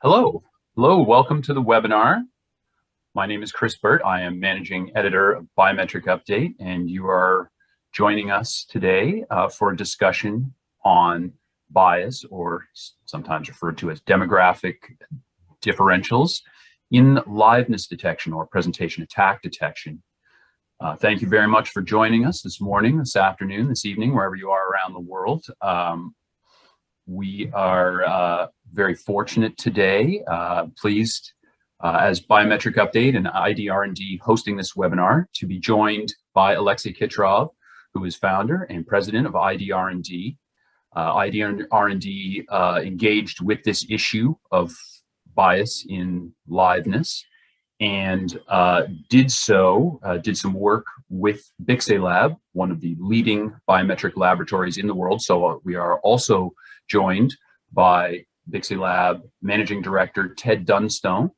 Hello. Hello, welcome to the webinar. My name is Chris Burt. I am Managing Editor of Biometric Update, and you are joining us today for a discussion on bias, or sometimes referred to as demographic differentials, in liveness detection or presentation attack detection. Thank you very much for joining us this morning, this afternoon, this evening, wherever you are around the world. We are very fortunate today, pleased as Biometric Update and IDR&D hosting this webinar to be joined by Alexei Kitrov, who is founder and president of IDR&D. IDR&D engaged with this issue of bias in liveness and did some work with Bixelab, one of the leading biometric laboratories in the world. So we are also joined by Bixelab Managing Director Ted Dunstone.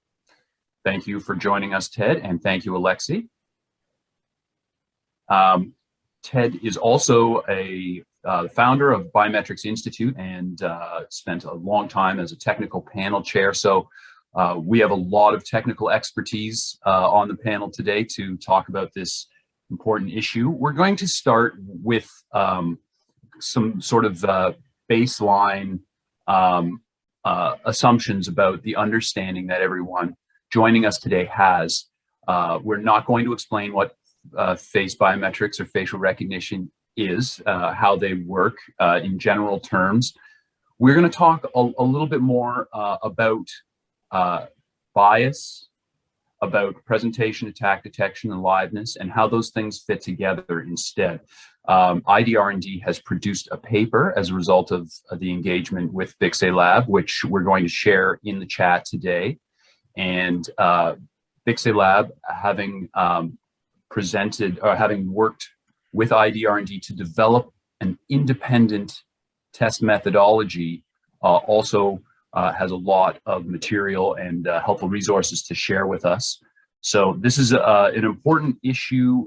Thank you for joining us, Ted, and thank you, Alexei. Ted is also a founder of Biometrics Institute and spent a long time as a technical panel chair. So we have a lot of technical expertise on the panel today to talk about this important issue. We're going to start with some sort of baseline assumptions about the understanding that everyone joining us today has. We're not going to explain what face biometrics or facial recognition is, how they work in general terms. We're going to talk a little bit more about bias, about presentation attack detection and liveness, and how those things fit together instead. IDR&D has produced a paper as a result of the engagement with Bixelab, which we're going to share in the chat today. And Bixelab, having presented or having worked with IDR&D to develop an independent test methodology, also has a lot of material and helpful resources to share with us. So this is an important issue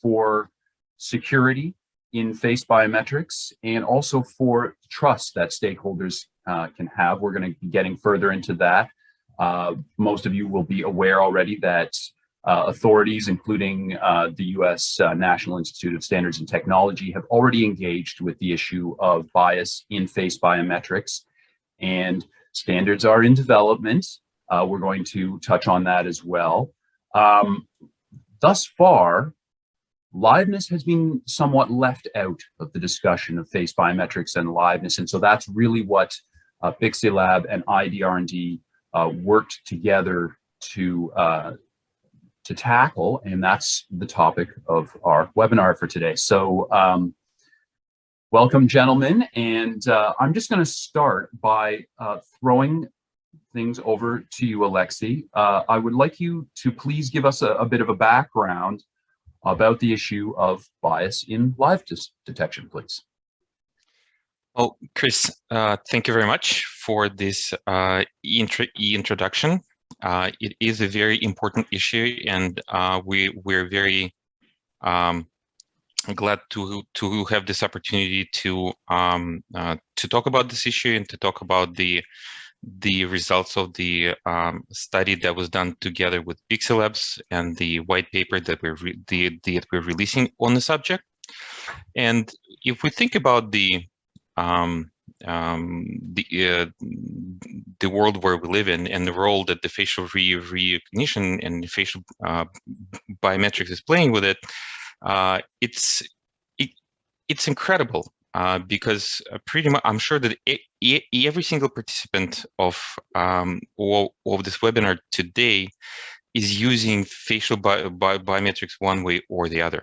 for security in face biometrics and also for trust that stakeholders can have. We're going to be getting further into that. Most of you will be aware already that authorities, including the US National Institute of Standards and Technology, have already engaged with the issue of bias in face biometrics, and standards are in development. We're going to touch on that as well. Thus far, liveness has been somewhat left out of the discussion of face biometrics and liveness, and so that's really what Bixelab and IDR&D worked together to tackle, and that's the topic of our webinar for today. So welcome, gentlemen, and I'm just going to start by throwing things over to you, Alexei. I would like you to please give us a bit of a background about the issue of bias in live detection, please. Oh, Chris, thank you very much for this introduction. It is a very important issue, and we're very glad to have this opportunity to talk about this issue and to talk about the results of the study that was done together with Bixelabs and the white paper that we're releasing on the subject. And if we think about the world where we live in and the role that the facial recognition and the facial biometrics is playing with it, it's incredible. Because pretty much, I'm sure that every single participant of this webinar today is using facial biometrics one way or the other,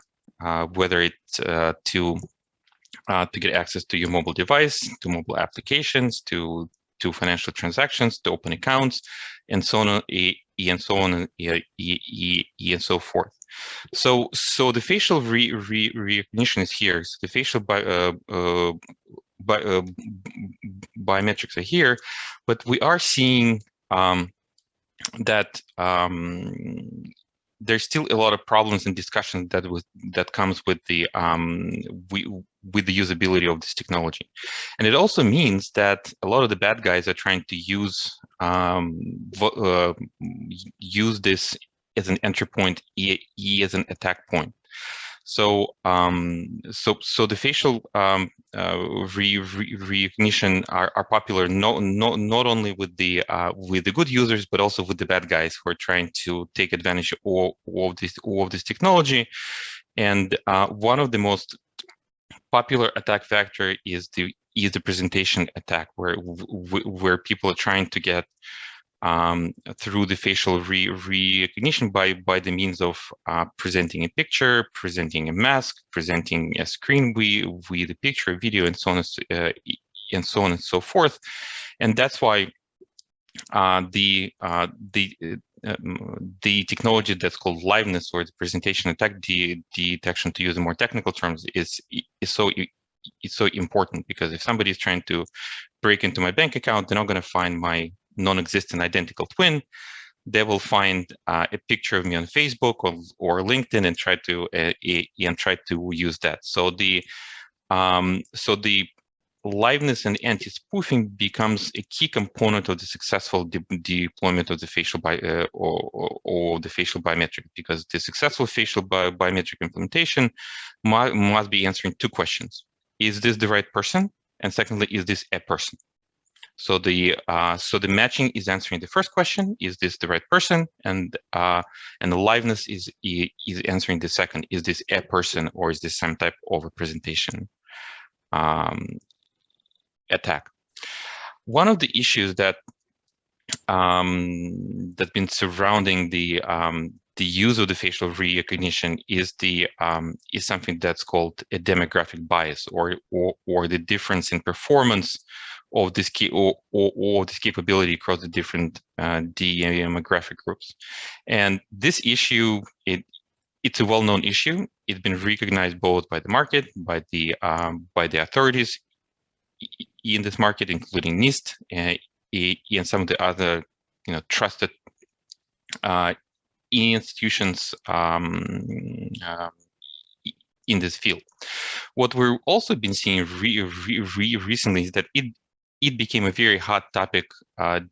whether it's to get access to your mobile device, to mobile applications, to financial transactions, to open accounts, and so on and so forth. So the facial recognition is here. So the facial biometrics are here, but we are seeing that there's still a lot of problems and discussion that comes with the usability of this technology, and it also means that a lot of the bad guys are trying to use this as an entry point, as an attack point. So, so the facial recognition are popular not only with the good users, but also with the bad guys who are trying to take advantage of this technology. And one of the most popular attack vector is the presentation attack, where people are trying to get through the facial recognition by the means of presenting a picture, presenting a mask, presenting a screen with a picture, video, and so on and so forth. And that's why the technology that's called liveness, or the presentation attack detection, to use more technical terms, is so important, because if somebody is trying to break into my bank account, they're not going to find my non-existent identical twin. They will find a picture of me on Facebook or LinkedIn and try to use that. So the liveness and anti-spoofing becomes a key component of the successful deployment of the facial or the facial biometric, because the successful facial biometric implementation must be answering two questions: is this the right person? And secondly, is this a person? So the matching is answering the first question: is this the right person? And the liveness is answering the second: is this a person, or is this some type of representation attack? One of the issues that's been surrounding the use of the facial recognition is something that's called a demographic bias, or the difference in performance of this this capability across the different demographic groups. And this issue, it's a well-known issue. It's been recognized both by the market, by the authorities in this market, including NIST, and some of the other trusted institutions in this field. What we've also been seeing recently is that it became a very hot topic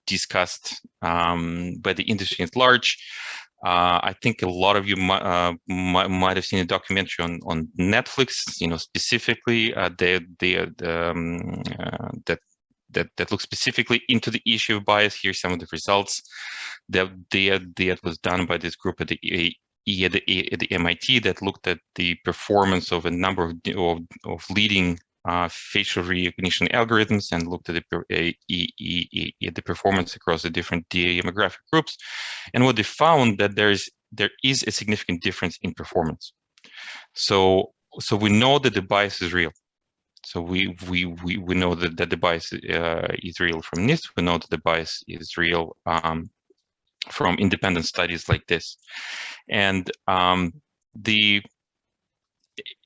discussed by the industry at large. I think a lot of you might have seen a documentary on Netflix, specifically that looks specifically into the issue of bias. Here's some of the results that was done by this group at the MIT that looked at the performance of a number of leading facial recognition algorithms, and looked at the performance across the different demographic groups. And what they found, that there is a significant difference in performance. So we know that the bias is real. So we know that the bias is real from NIST. We know that the bias is real from independent studies like this. And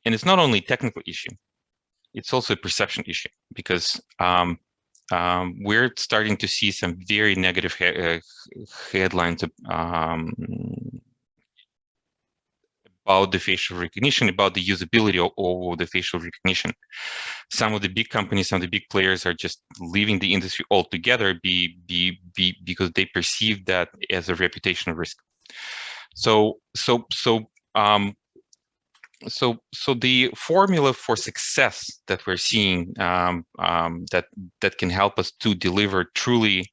it's not only a technical issue, it's also a perception issue, because we're starting to see some very negative headlines about the facial recognition, about the usability of the facial recognition. Some of the big companies, some of the big players are just leaving the industry altogether because they perceive that as a reputational risk. So the formula for success that we're seeing that can help us to deliver truly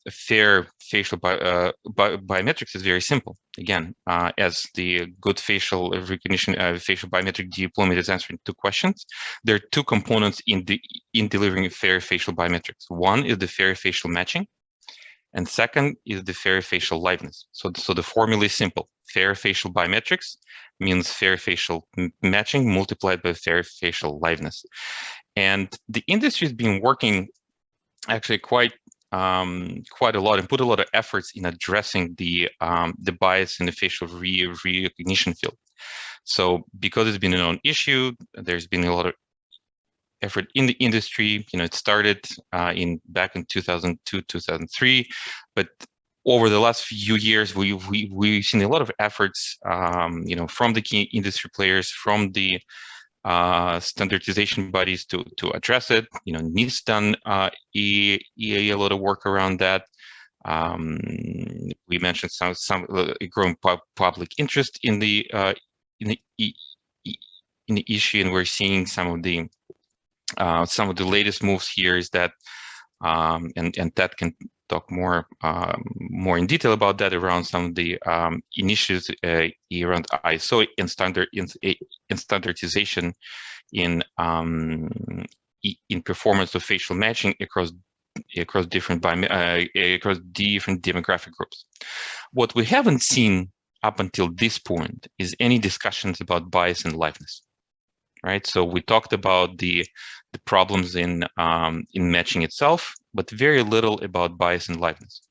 fair facial biometrics is very simple. Again, as the good facial recognition, facial biometric deployment is answering two questions. There are two components in delivering fair facial biometrics. One is the fair facial matching, and second is the fair facial liveness. So the formula is simple. Fair facial biometrics means fair facial matching multiplied by fair facial liveness. And the industry has been working actually quite a lot and put a lot of efforts in addressing the bias in the facial recognition field. So because it's been a known issue, there's been a lot of effort in the industry. It started back in 2002, 2003, but over the last few years, we've seen a lot of efforts, from the key industry players, from the standardization bodies to address it. NIST done a lot of work around that. We mentioned some growing public interest in the issue, and we're seeing some of the latest moves here is that, and Ted can talk more in detail about that, around some of the initiatives around ISO and standardization in performance of facial matching across different demographic groups. What we haven't seen up until this point is any discussions about bias and liveness, right? So we talked about the problems in matching itself, but very little about bias and liveness.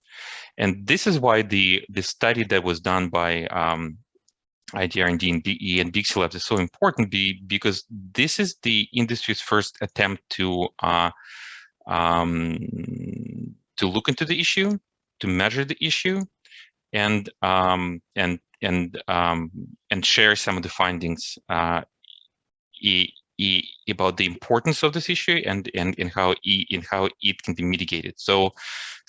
And this is why the study that was done by IDIDR and Bixi Labs is so important, because this is the industry's first attempt to look into the issue, to measure the issue, and share some of the findings about the importance of this issue and how it can be mitigated. So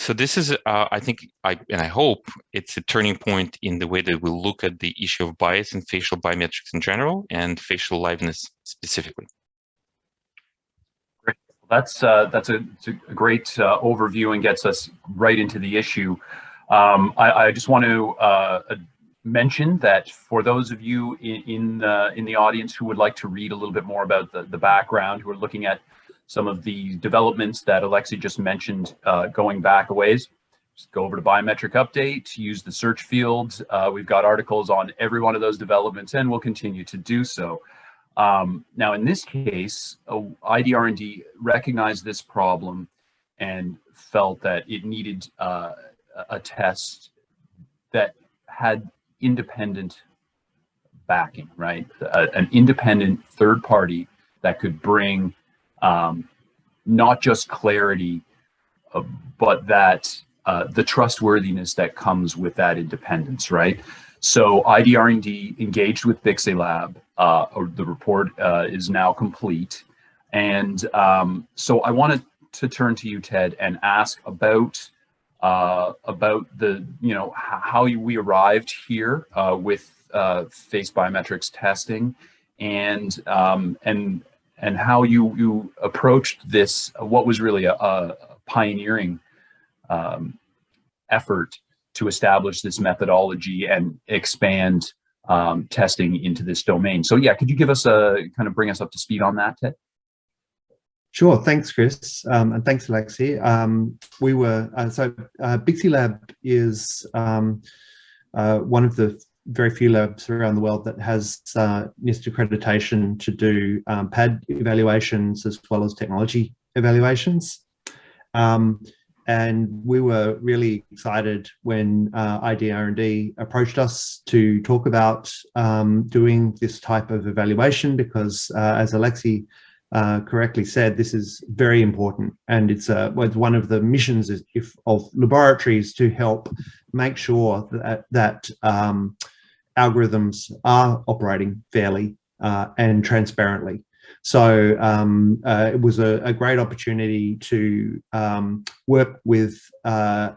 this is, I think, I hope it's a turning point in the way that we look at the issue of bias in facial biometrics in general and facial liveness specifically. Great. That's a great overview and gets us right into the issue. I just want to mention that for those of you in the audience who would like to read a little bit more about the background, who are looking at some of the developments that Alexei just mentioned going back a ways, just go over to Biometric Update, use the search field. We've got articles on every one of those developments, and we'll continue to do so. Now, in this case, IDR&D recognized this problem and felt that it needed a test that had independent backing, right? An independent third party that could bring not just clarity, but that the trustworthiness that comes with that independence, right? So IDR&D engaged with Bixi Lab. The report is now complete. And so I wanted to turn to you, Ted, and ask about the, how we arrived here with face biometrics testing, and how you approached this, what was really a pioneering effort to establish this methodology and expand testing into this domain. So yeah, could you give us bring us up to speed on that, Ted? Sure, thanks, Chris, and thanks, Alexei. We were Bixi Lab is one of the very few labs around the world that has NIST accreditation to do PAD evaluations as well as technology evaluations. And we were really excited when IDR&D approached us to talk about doing this type of evaluation, because as Alexei correctly said, this is very important, and it's one of the missions of laboratories to help make sure that algorithms are operating fairly and transparently. So it was a great opportunity to work with a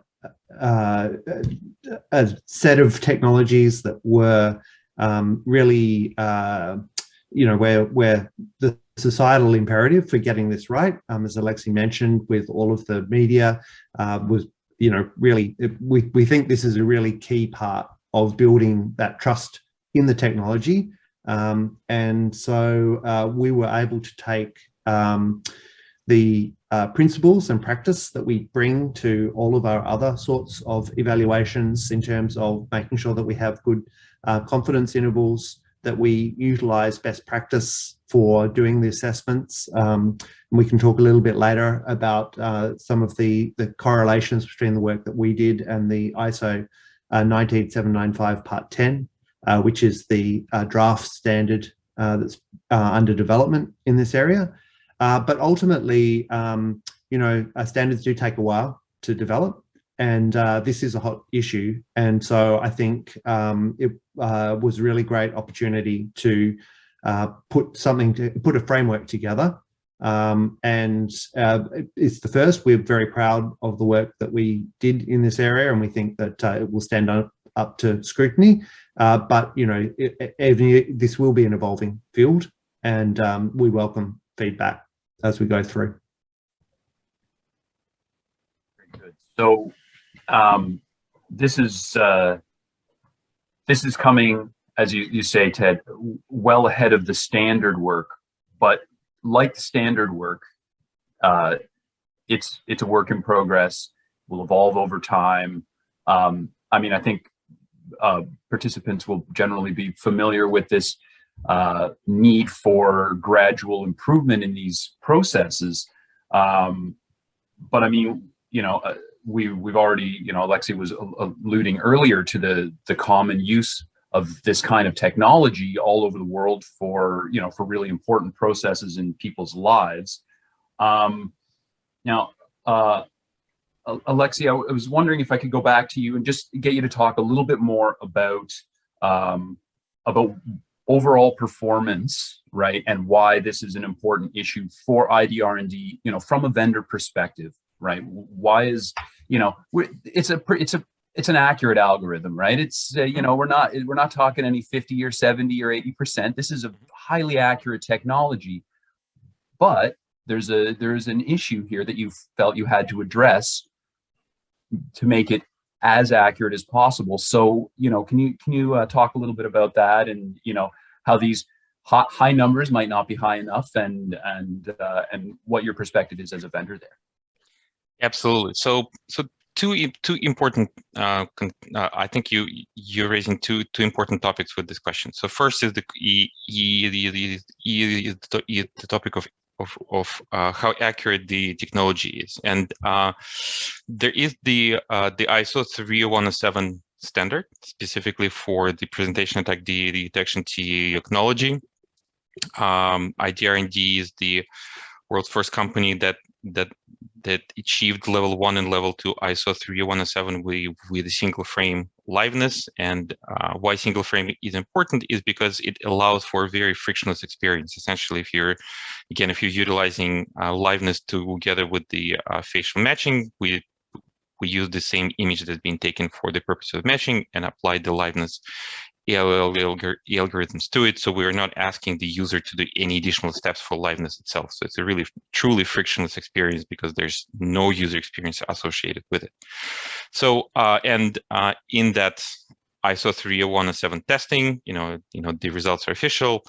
set of technologies that were really, where the societal imperative for getting this right, as Alexei mentioned, with all of the media, was, really, we think this is a really key part of building that trust in the technology. And so we were able to take the principles and practice that we bring to all of our other sorts of evaluations, in terms of making sure that we have good confidence intervals, that we utilize best practice for doing the assessments. And we can talk a little bit later about some of the correlations between the work that we did and the ISO 19795 Part 10, which is the draft standard that's under development in this area. But ultimately, standards do take a while to develop. And this is a hot issue. And so I think it was a really great opportunity to put a framework together. And it's the first. We're very proud of the work that we did in this area, and we think that it will stand up to scrutiny. But, you know, this will be an evolving field, and we welcome feedback as we go through. Very good. So this is coming, as you say, Ted, well ahead of the standard work. But like the standard work, it's a work in progress. Will evolve over time. I mean, I think participants will generally be familiar with this need for gradual improvement in these processes. But I mean, you know, we've already, you know, Alexei was alluding earlier to the common use of this kind of technology all over the world for, you know, for really important processes in people's lives. Now, Alexei, I was wondering if I could go back to you and just get you to talk a little bit more about overall performance, right, and why this is an important issue for IDR&D, you know, from a vendor perspective, right? Why is, you know, it's an accurate algorithm, right? It's you know, we're not talking any 50 or 70 or 80%. This is a highly accurate technology, but there's an issue here that you felt you had to address to make it as accurate as possible. So, you know, can you talk a little bit about that, and, you know, how these high numbers might not be high enough, and what your perspective is as a vendor there? Absolutely. So two important. I think you're raising two important topics with this question. So first is the topic of how accurate the technology is, and there is the ISO 30107 standard specifically for the presentation attack detection technology. IDR&D is the world's first company that achieved level 1 and level 2 ISO 30107 with a single frame liveness. And why single frame is important is because it allows for a very frictionless experience. Essentially, if you're utilizing liveness together with the facial matching, we use the same image that's been taken for the purpose of matching and apply the liveness algorithms to it. So we're not asking the user to do any additional steps for liveness itself. So it's a really truly frictionless experience because there's no user experience associated with it. So in that ISO 30107 testing, you know the results are official.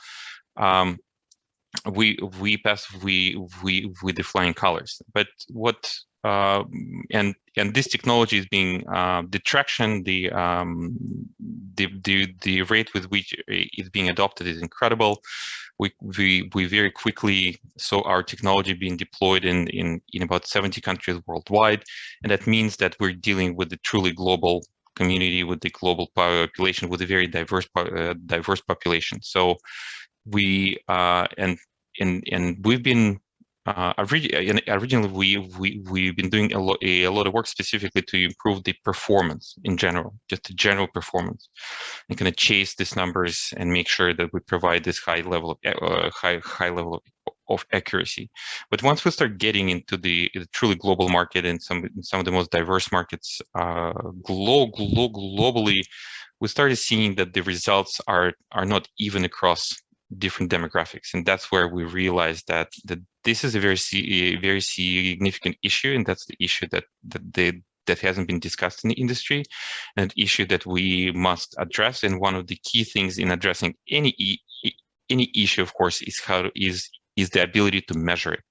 We pass with the flying colors. But what and this technology is being the traction, the rate with which it's being adopted is incredible. We very quickly saw our technology being deployed in about 70 countries worldwide, and that means that we're dealing with the truly global community, with the global population, with a very diverse population. So we and we've been originally we've been doing a lot of work specifically to improve the performance in general, just the general performance, and kind of chase these numbers and make sure that we provide this high level of accuracy. But once we start getting into the truly global market and some of the most diverse markets globally, we started seeing that the results are not even across different demographics, and that's where we realized that this is a very significant issue, and that's the issue that hasn't been discussed in the industry, and an issue that we must address. And one of the key things in addressing any issue, of course, is the ability to measure it.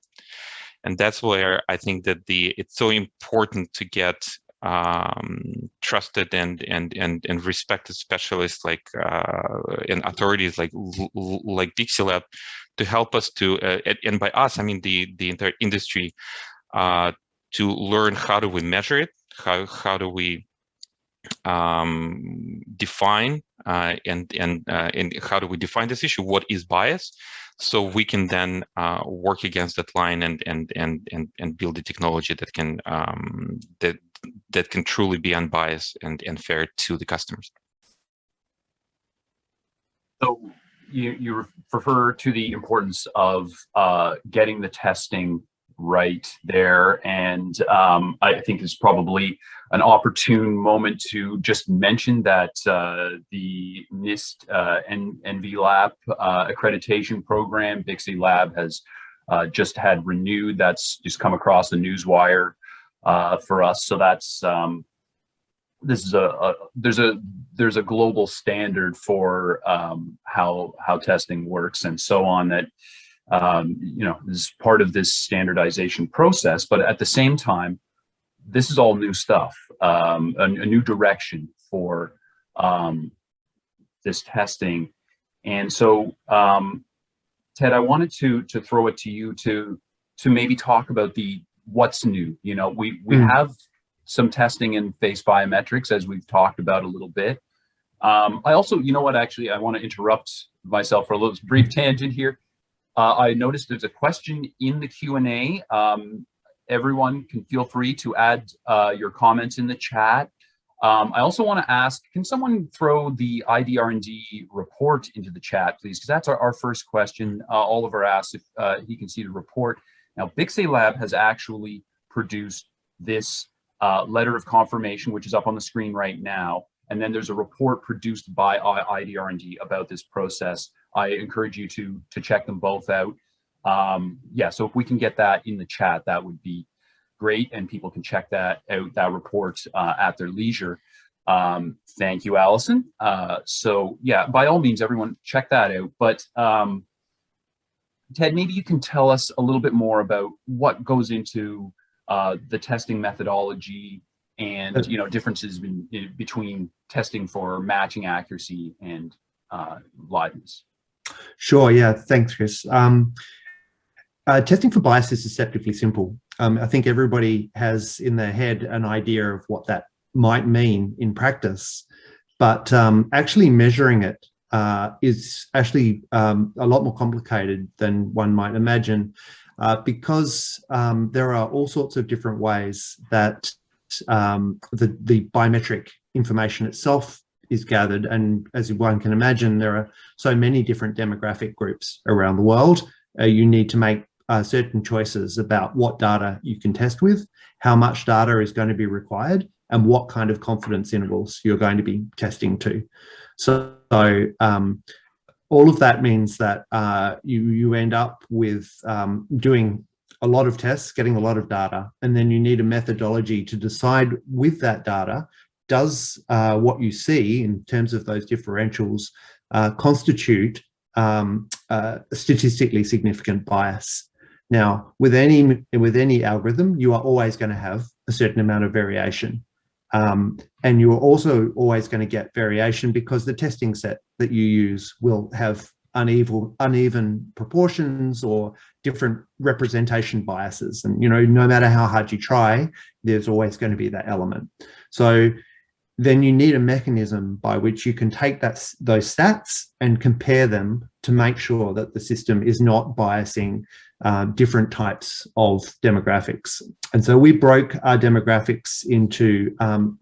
And that's where I think that it's so important to get trusted and respected specialists like and authorities like Pixie Lab to help us to and by us I mean the entire industry to learn how do we measure it, how do we define and how do we define this issue, what is bias, so we can then work against that line and build the technology that can that can truly be unbiased and fair to the customers. So you refer to the importance of getting the testing right there, and I think it's probably an opportune moment to just mention that the NIST NV-LAB accreditation program, Bixi Lab, has just had renewed. That's just come across the newswire for us. So that's this is there's a global standard for how testing works and so on, that you know, is part of this standardization process. But at the same time, this is all new stuff, a new direction for this testing. And so, Ted, I wanted to throw it to you to maybe talk about what's new. You know, we have some testing in face biometrics, as we've talked about a little bit. I also, you know what, actually, I want to interrupt myself for a little brief tangent here. I noticed there's a question in the Q&A. Everyone can feel free to add your comments in the chat. I also want to ask, can someone throw the IDR&D report into the chat, please? Because that's our first question. Oliver asked if he can see the report. Now, Bixi Lab has actually produced this letter of confirmation, which is up on the screen right now. And then there's a report produced by IDR&D about this process. I encourage you to check them both out. Yeah, so if we can get that in the chat, that would be great, and people can check that out, that report, at their leisure. Thank you, Allison. So yeah, by all means, everyone check that out. But Ted, maybe you can tell us a little bit more about what goes into the testing methodology and, you know, differences between testing for matching accuracy and liveness. Sure, yeah, thanks, Chris. Testing for bias is deceptively simple. I think everybody has in their head an idea of what that might mean in practice, but actually measuring it is actually a lot more complicated than one might imagine, because there are all sorts of different ways that the biometric information itself is gathered. And as one can imagine, there are so many different demographic groups around the world. You need to make certain choices about what data you can test with, how much data is going to be required, and what kind of confidence intervals you're going to be testing to. So all of that means that you end up with doing a lot of tests, getting a lot of data, and then you need a methodology to decide with that data, does what you see in terms of those differentials constitute a statistically significant bias. Now, with any algorithm, you are always going to have a certain amount of variation. And you're also always going to get variation because the testing set that you use will have uneven proportions or different representation biases. And, you know, no matter how hard you try, there's always going to be that element. So then you need a mechanism by which you can take those stats and compare them to make sure that the system is not biasing different types of demographics. And so we broke our demographics into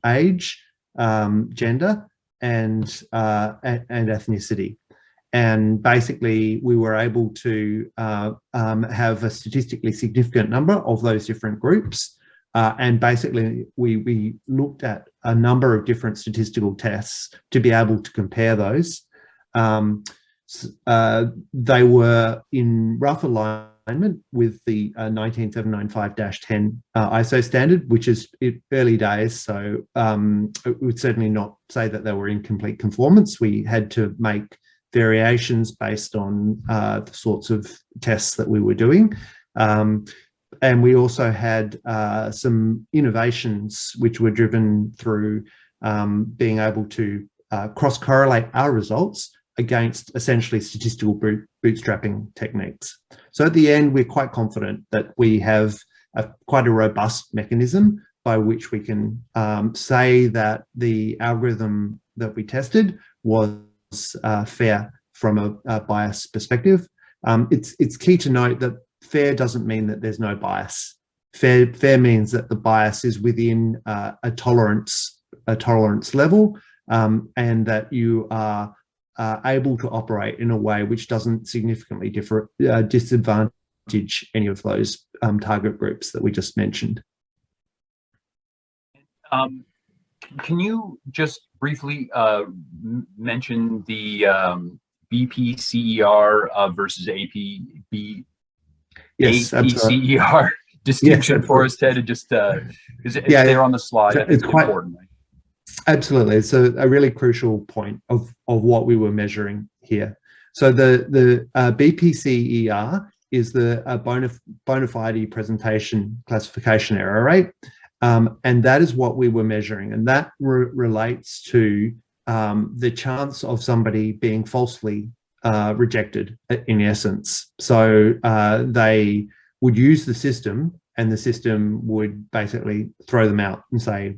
age, gender, and ethnicity. And basically, we were able to have a statistically significant number of those different groups. And basically, we looked at a number of different statistical tests to be able to compare those. They were in rough alignment with the 19795-10 ISO standard, which is early days. So it would certainly not say that they were in complete conformance. We had to make variations based on the sorts of tests that we were doing. And we also had some innovations which were driven through being able to cross-correlate our results against essentially statistical bootstrapping techniques. So at the end, we're quite confident that we have quite a robust mechanism by which we can say that the algorithm that we tested was fair from a bias perspective. It's key to note that fair doesn't mean that there's no bias. Fair means that the bias is within a tolerance level, and that you are able to operate in a way which doesn't significantly disadvantage any of those target groups that we just mentioned. Can you just briefly mention the BPCER versus APCER distinction for us, Ted? Just because it's there on the slide, I think it's quite important. Absolutely, it's a really crucial point of what we were measuring here. So the BPCER is the bona fide presentation classification error rate, and that is what we were measuring, and that relates to the chance of somebody being falsely rejected, in essence. So they would use the system, and the system would basically throw them out and say,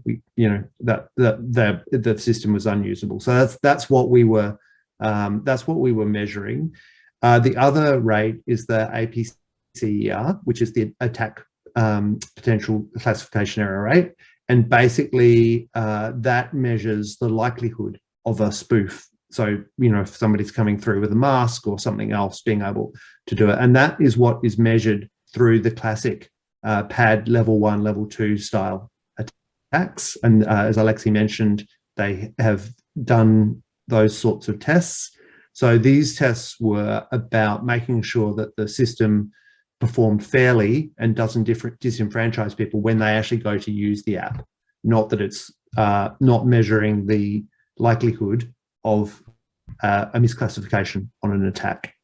that the system was unusable. So that's what we were measuring. The other rate is the APCER, which is the attack potential classification error rate, and basically that measures the likelihood of a spoof. So if somebody's coming through with a mask or something else, being able to do it, and that is what is measured through the classic PAD level 1, level 2 style attacks. And as Alexi mentioned, they have done those sorts of tests. So these tests were about making sure that the system performed fairly and doesn't disenfranchise people when they actually go to use the app. Not that it's not measuring the likelihood of a misclassification on an attack.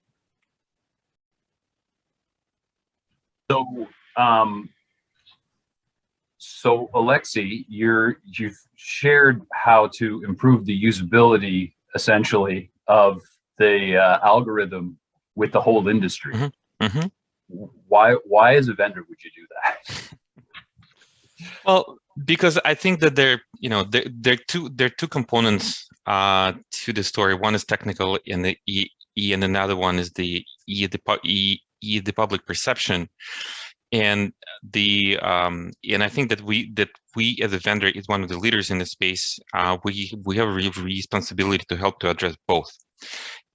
So Alexi, you've shared how to improve the usability, essentially, of the algorithm with the whole industry. Mm-hmm. Mm-hmm. Why as a vendor would you do that? Well, because I think that there are two components to the story. One is technical, and the and another one is the public perception. And I think that we as a vendor is one of the leaders in the space. We have a real responsibility to help to address both.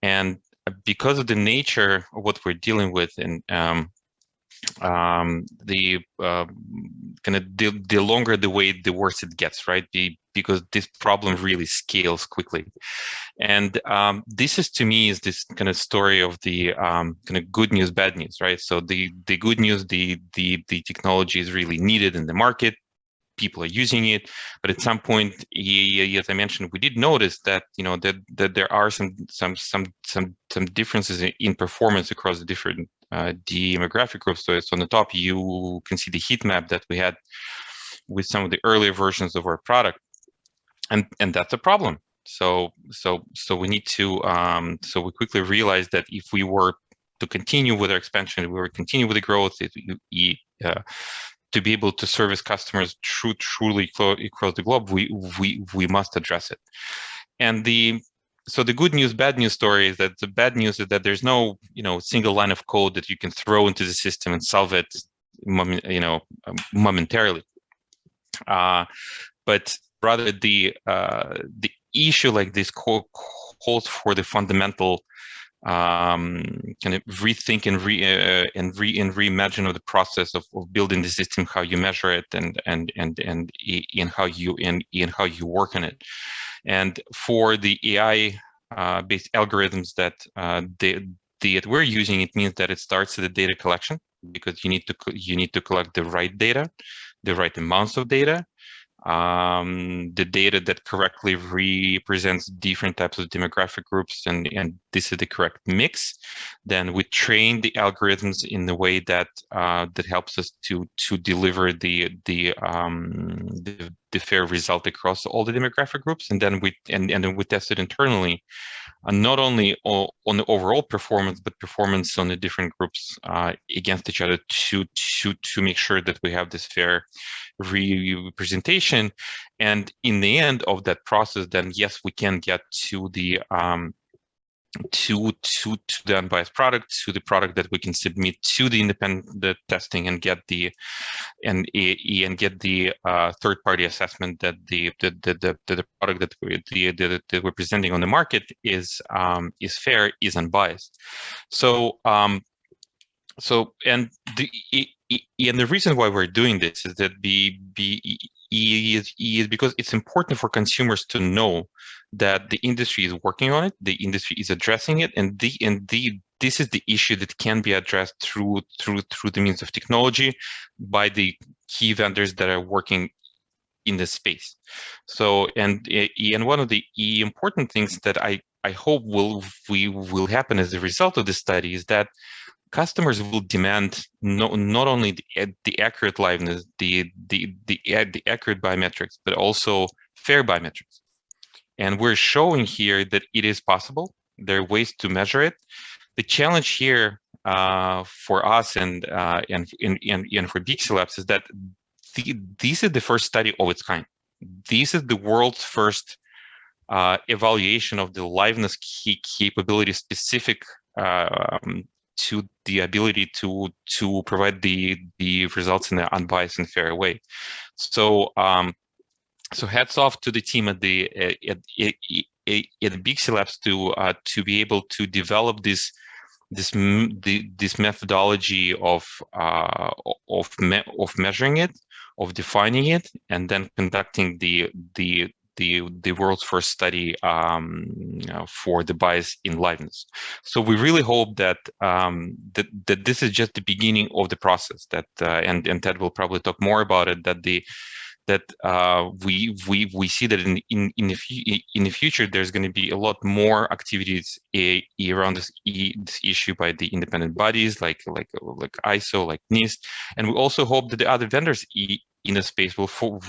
And because of the nature of what we're dealing with, and the longer the wait, the worse it gets, right? Because this problem really scales quickly. And this is, to me, is this kind of story of the kind of good news, bad news, right? So the good news, the technology is really needed in the market. People are using it, but at some point, as I mentioned, we did notice that that there are some differences in performance across the different demographic groups. So it's on the top, you can see the heat map that we had with some of the earlier versions of our product, and that's a problem. So we need to so we quickly realized that if we were to continue with our expansion, if we were to continue with the growth, to be able to service customers truly across the globe, we must address it. And so the good news, bad news story is that the bad news is that there's no single line of code that you can throw into the system and solve it momentarily. But rather the issue like this calls for the fundamental kind of rethink and reimagine of the process of building the system, how you measure it, and in how you work on it. And for the AI based algorithms that we're using, it means that it starts at the data collection, because you need to collect the right data, the right amounts of data, the data that correctly represents different types of demographic groups, and this is the correct mix. Then we train the algorithms in the way that that helps us to deliver the fair result across all the demographic groups, and then we test it internally, not only on the overall performance, but performance on the different groups against each other to make sure that we have this fair representation. And in the end of that process, then yes, we can get to the the unbiased product, to the product that we can submit to the independent testing and get the third-party assessment that the product that we're presenting on the market is fair, is unbiased. So and the reason why we're doing this is that is because it's important for consumers to know that the industry is working on it, the industry is addressing it, and this is the issue that can be addressed through the means of technology by the key vendors that are working in this space. So and one of the important things that I hope will happen as a result of this study is that customers will demand not only the accurate liveness, the accurate biometrics, but also fair biometrics. And we're showing here that it is possible. There are ways to measure it. The challenge here for us and for Bixi Labs is that this is the first study of its kind. This is the world's first evaluation of the liveness capability specific to the ability to provide the results in an unbiased and fair way. So so hats off to the team at the Bixi Labs to be able to develop this methodology of measuring it, of defining it, and then conducting the world's first study for the bias in liveness. So we really hope that that this is just the beginning of the process. That and Ted will probably talk more about it. That we see that in the future there's going to be a lot more activities around this issue by the independent bodies like ISO, like NIST, and we also hope that the other vendors in the space will follow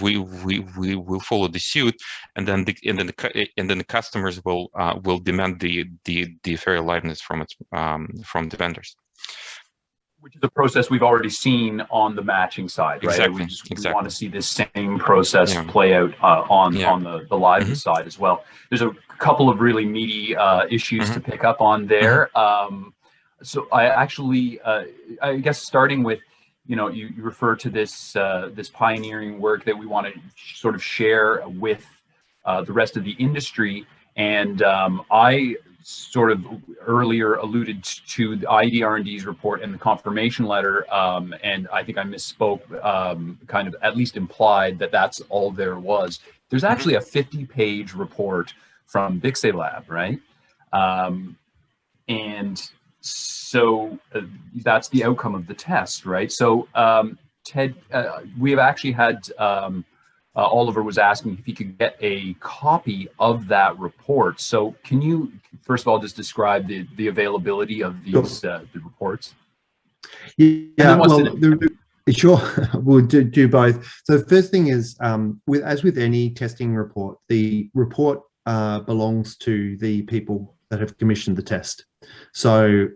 the suit, and then the customers will demand the fair liveness from the vendors. Which is a process we've already seen on the matching side, right? Exactly. We want to see this same process play out on the liveness side as well. There's a couple of really meaty issues to pick up on there. So I actually, I guess starting with, you refer to this this pioneering work that we want to sort of share with the rest of the industry, and I sort of earlier alluded to the IDIDR's report and the confirmation letter, and I think I misspoke, kind of at least implied that that's all there was. There's actually a 50-page report from Bixi Lab, right? And so that's the outcome of the test, right? So Ted, we have actually had Oliver was asking if he could get a copy of that report. So can you, first of all, just describe the availability of these the reports? Yeah, well, sure, we'll do both. So the first thing is, as with any testing report, the report belongs to the people that have commissioned the test. So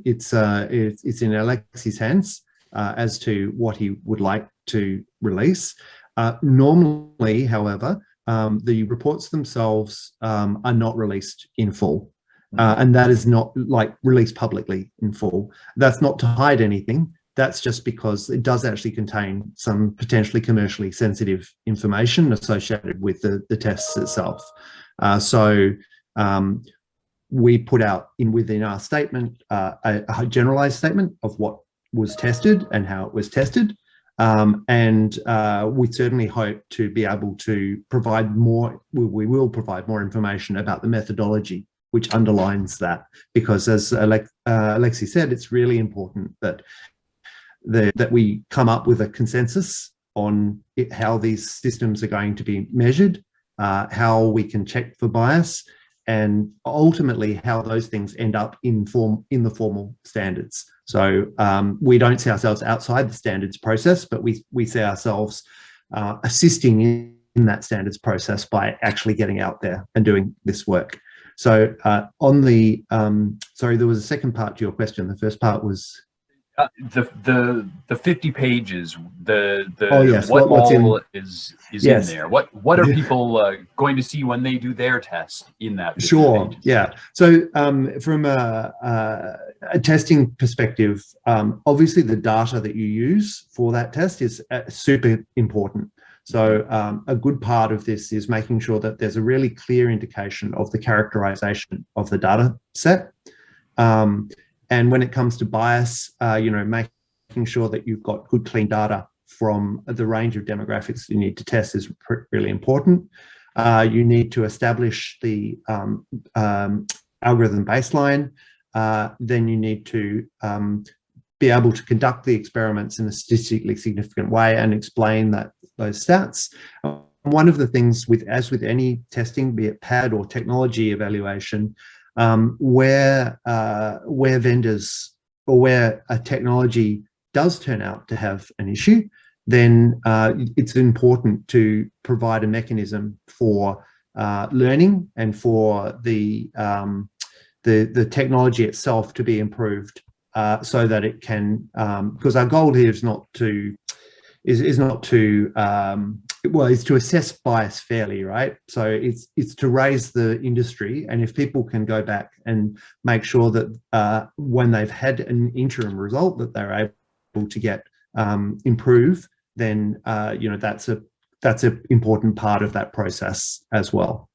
it's in Alexi's hands as to what he would like to release. Normally, however, the reports themselves are not released in full, and that is not like released publicly in full. That's not to hide anything. That's just because it does actually contain some potentially commercially sensitive information associated with the tests itself. So we put out within our statement a generalized statement of what was tested and how it was tested. And we certainly hope to be able to provide more, we will provide more information about the methodology which underlines that, because as Alexi said, it's really important that that we come up with a consensus on how these systems are going to be measured, how we can check for bias, and ultimately how those things end up in the formal standards. So we don't see ourselves outside the standards process, but we see ourselves assisting in that standards process by actually getting out there and doing this work. So on the, sorry, there was a second part to your question. The first part was? The 50 pages, Oh yes, what what's all in? is in Yes. there? What are people going to see when they do their test in that 50 Sure. pages? Yeah. So from a testing perspective, obviously the data that you use for that test is super important. So a good part of this is making sure that there's a really clear indication of the characterization of the data set. And when it comes to bias, making sure that you've got good, clean data from the range of demographics you need to test is really important. You need to establish the algorithm baseline. Then you need to be able to conduct the experiments in a statistically significant way and explain those stats. One of the things as with any testing, be it PAD or technology evaluation, where vendors or where a technology does turn out to have an issue, then it's important to provide a mechanism for learning and for the technology itself to be improved, so that it can, because our goal here is to assess bias fairly, right? So it's to raise the industry, and if people can go back and make sure that when they've had an interim result that they're able to get improve, then that's an important part of that process as well.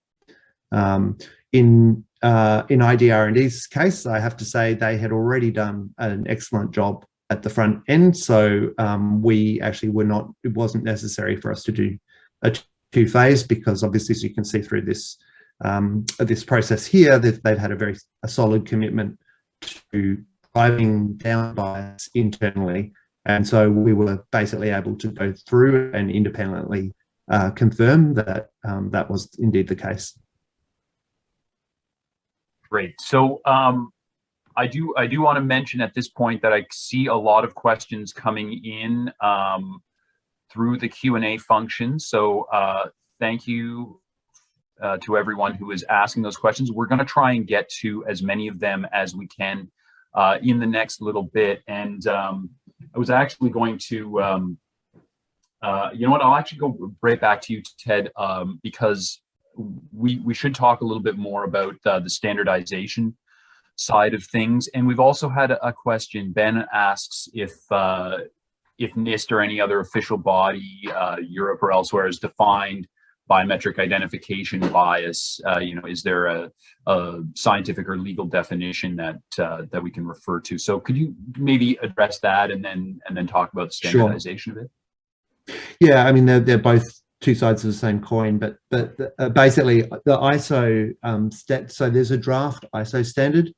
In IDIDR's case, I have to say they had already done an excellent job at the front end, so we actually it wasn't necessary for us to do a two-phase, because obviously, as you can see through this process here, that they've had a solid commitment to driving down bias internally, and so we were basically able to go through and independently confirm that that was indeed the case. Great. So I do want to mention at this point that I see a lot of questions coming in through the Q&A function. So thank you to everyone who is asking those questions. We're going to try and get to as many of them as we can in the next little bit. And I was actually going to, you know what, I'll actually go right back to you, Ted, because we should talk a little bit more about the standardization side of things. And we've also had a question. Ben asks if NIST or any other official body, Europe or elsewhere, has defined biometric identification bias. Is there a scientific or legal definition that we can refer to? So could you maybe address that and then talk about the standardization of it? Yeah, I mean, they're both two sides of the same coin, but basically the ISO so there's a draft ISO standard,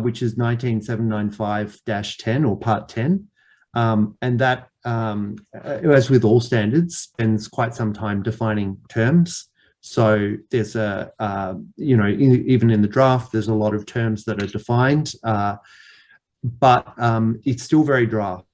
which is 19795-10 or part 10. And that, as with all standards, spends quite some time defining terms. So there's even in the draft, there's a lot of terms that are defined, but it's still very draft.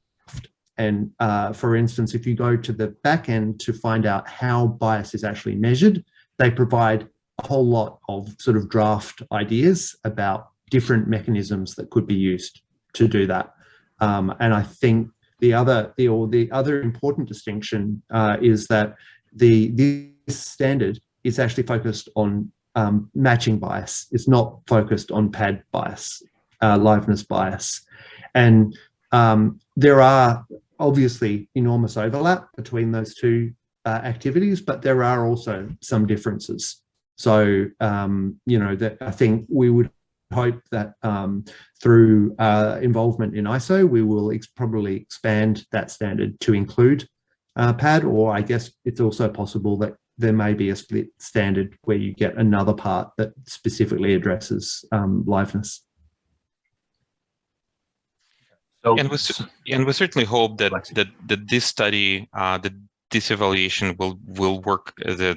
And for instance, if you go to the back end to find out how bias is actually measured, they provide a whole lot of sort of draft ideas about different mechanisms that could be used to do that. And I think the other important distinction is that this standard is actually focused on matching bias. It's not focused on PAD bias, liveness bias. And there are obviously enormous overlap between those two activities, but there are also some differences. So, that I think we would hope that through involvement in ISO, we will probably expand that standard to include PAD, or I guess it's also possible that there may be a split standard where you get another part that specifically addresses liveness. So, and we certainly hope that this study, this evaluation will work as a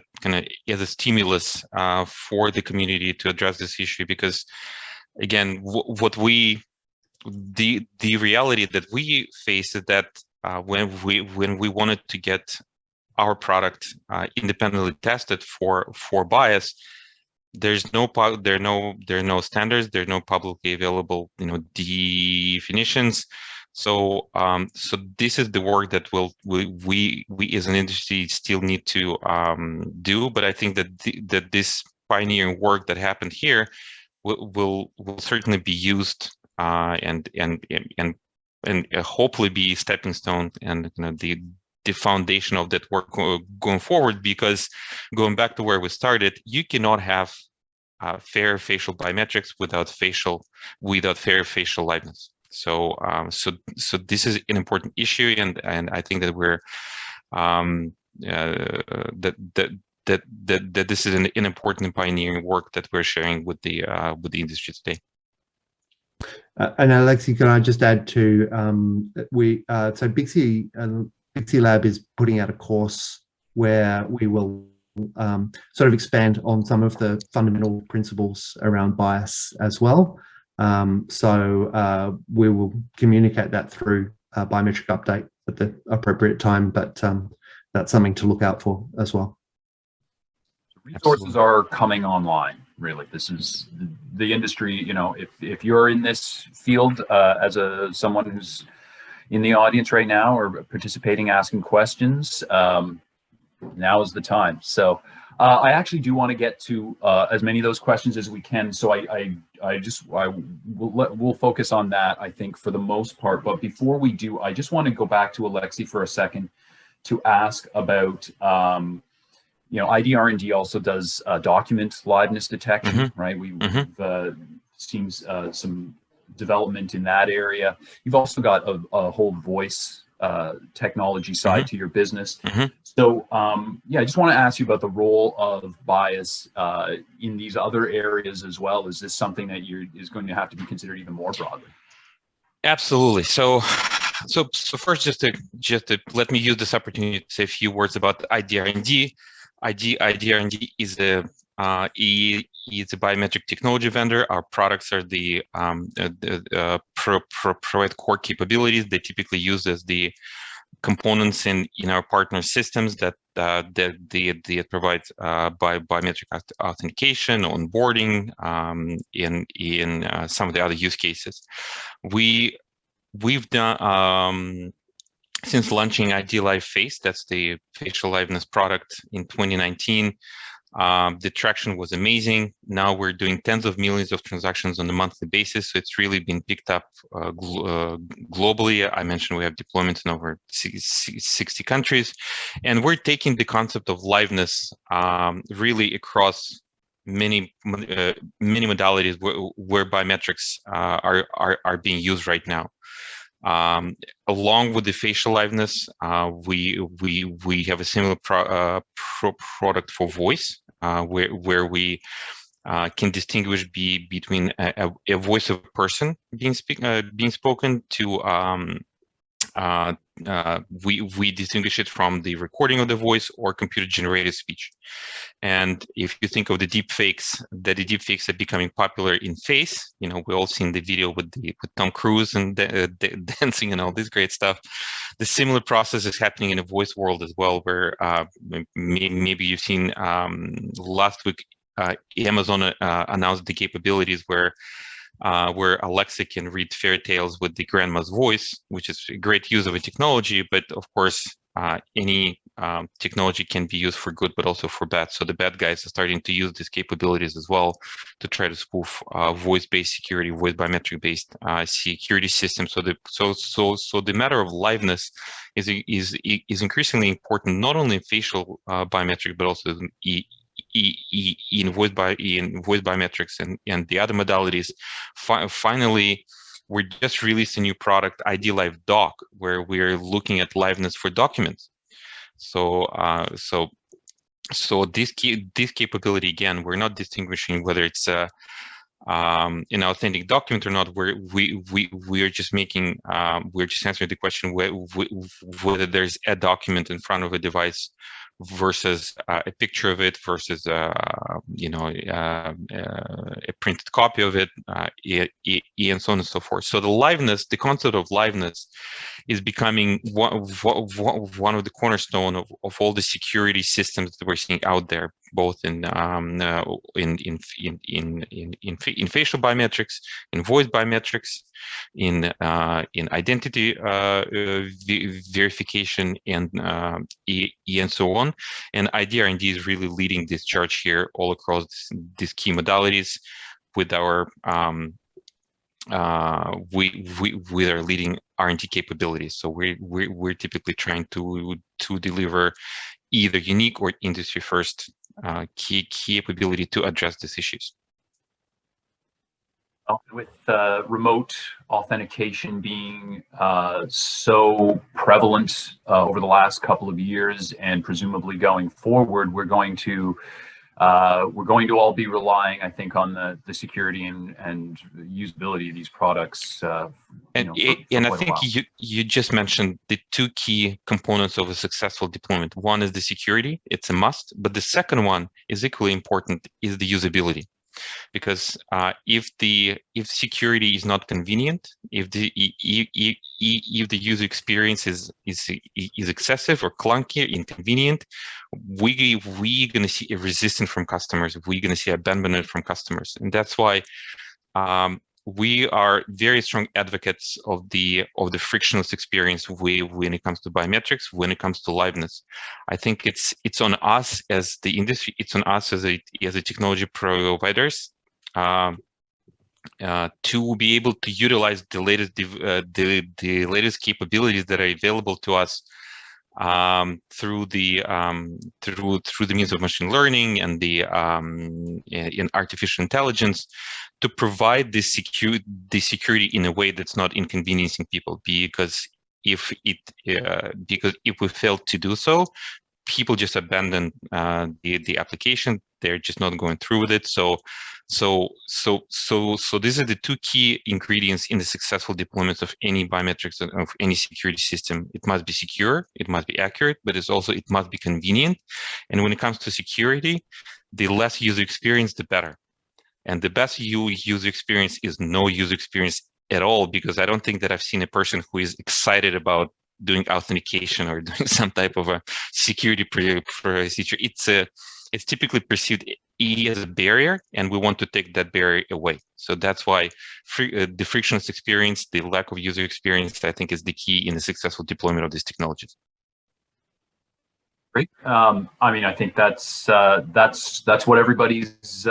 stimulus for the community to address this issue, because again, the reality that we face is that when we wanted to get our product independently tested for bias, there are no standards, there are no publicly available definitions. So so this is the work that we as an industry still need to do. But I think that that this pioneering work that happened here will certainly be used and hopefully be a stepping stone and the foundation of that work going forward. Because going back to where we started, you cannot have fair facial biometrics without fair facial liveness. So so this is an important issue, and I think that we're that this is an important pioneering work that we're sharing with the industry today. And Alexei, can I just add to so Bixi Lab is putting out a course where we will sort of expand on some of the fundamental principles around bias as well. So we will communicate that through a biometric update at the appropriate time, but that's something to look out for as well. Resources are coming online, really. This is the industry, you know, if you're in this field as someone who's in the audience right now or participating, asking questions, now is the time. So I actually do want to get to as many of those questions as we can. So we'll focus on that, I think, for the most part. But before we do, I just want to go back to Alexei for a second to ask about, you know, IDR&D also does document liveness detection, right? We've seen some development in that area. You've also got a whole voice technology side to your business. So yeah, I just want to ask you about the role of bias in these other areas as well. Is this something that is going to have to be considered even more broadly? Absolutely. So first, just to let me use this opportunity to say a few words about IDR&D. IDR&D is a biometric technology vendor. Our products are provide core capabilities. They typically use as the components in our partner systems that they provide biometric authentication, onboarding, in some of the other use cases. We've done since launching ID Live Face, that's the facial liveness product, in 2019. The traction was amazing. Now we're doing tens of millions of transactions on a monthly basis. So it's really been picked up globally. I mentioned we have deployments in over 60 countries. And we're taking the concept of liveness really across many modalities where biometrics are being used right now. Along with the facial liveness, we have a similar product for voice, where we can distinguish between a voice of a person being spoken to we distinguish it from the recording of the voice or computer generated speech. And if you think of the deep fakes, the deep fakes are becoming popular in face. You know, we all seen the video with Tom Cruise and dancing and all this great stuff. The similar process is happening in the voice world as well, where maybe you've seen last week Amazon announced the capabilities where Alexa can read fairy tales with the grandma's voice, which is a great use of a technology. But of course, any technology can be used for good, but also for bad. So the bad guys are starting to use these capabilities as well to try to spoof voice-based security, voice biometric-based security systems. So the matter of liveness is increasingly important, not only in facial biometric, but also in voice biometrics and the other modalities. Finally, we just released a new product, ID Live Doc, where we're looking at liveness for documents. So this capability, again, we're not distinguishing whether it's an authentic document or not. We're just making we're just answering the question whether there's a document in front of a device versus a picture of it versus a printed copy of it, and so on and so forth. So the liveness, the concept of liveness, is becoming one of the cornerstone of all the security systems that we're seeing out there. both in facial biometrics, in voice biometrics, in identity verification, and so on. And IDR&D is really leading this charge here all across these key modalities with our with our leading R&D capabilities. So we're typically trying to deliver either unique or industry first key capability to address these issues. With remote authentication being so prevalent over the last couple of years, and presumably going forward, we're going to all be relying, I think, on the security and usability of these products. And I think you just mentioned the two key components of a successful deployment. One is the security; it's a must. But the second one is equally important: is the usability. Because if security is not convenient, if the user experience is excessive or clunky, inconvenient, we're going to see a resistance from customers. We're going to see abandonment from customers, and that's why we are very strong advocates of the frictionless experience when it comes to biometrics, when it comes to liveness. I think it's on us as the industry, it's on us as a technology providers to be able to utilize the latest the latest capabilities that are available to us through the means of machine learning and the in artificial intelligence, to provide the security in a way that's not inconveniencing people. Because if we fail to do so, people just abandon the application. They're just not going through with it. So these are the two key ingredients in the successful deployments of any biometrics, of any security system. It must be secure, it must be accurate, but it must be convenient. And when it comes to security, the less user experience, the better. And the best user experience is no user experience at all, because I don't think that I've seen a person who is excited about doing authentication or doing some type of a security procedure. It's typically perceived as a barrier, and we want to take that barrier away. So that's why the frictionless experience, the lack of user experience, I think, is the key in the successful deployment of these technologies. Great. I mean, I think that's what everybody's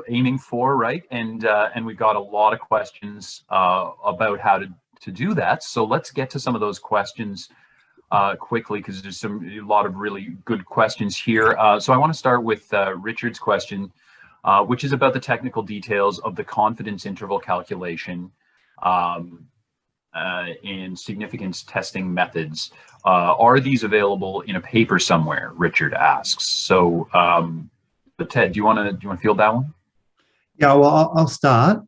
aiming for, right? And we've got a lot of questions about how to do that. So let's get to some of those questions quickly, because there's a lot of really good questions here. So I want to start with Richard's question, which is about the technical details of the confidence interval calculation and significance testing methods. Are these available in a paper somewhere? Richard asks. So, but Ted, do you want to field that one? Yeah, well, I'll start.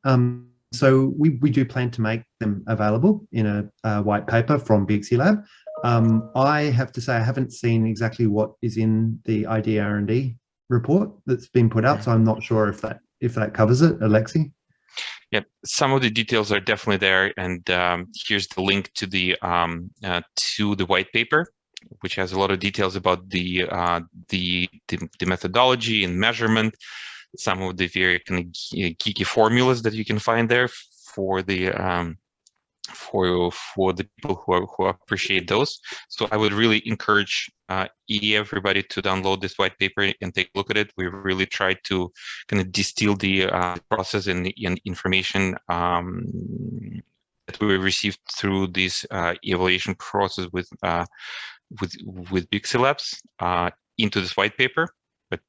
So we do plan to make them available in a white paper from Bixi Lab. I have to say I haven't seen exactly what is in the IDIDR report that's been put out, so I'm not sure if that covers it. Alexei? Yeah, some of the details are definitely there, and here's the link to the white paper, which has a lot of details about the methodology and measurement, some of the very kind of geeky formulas that you can find there for the people who appreciate those. So I would really encourage everybody to download this white paper and take a look at it. We really tried to kind of distill the process and information that we received through this evaluation process with Bixi Labs into this white paper. But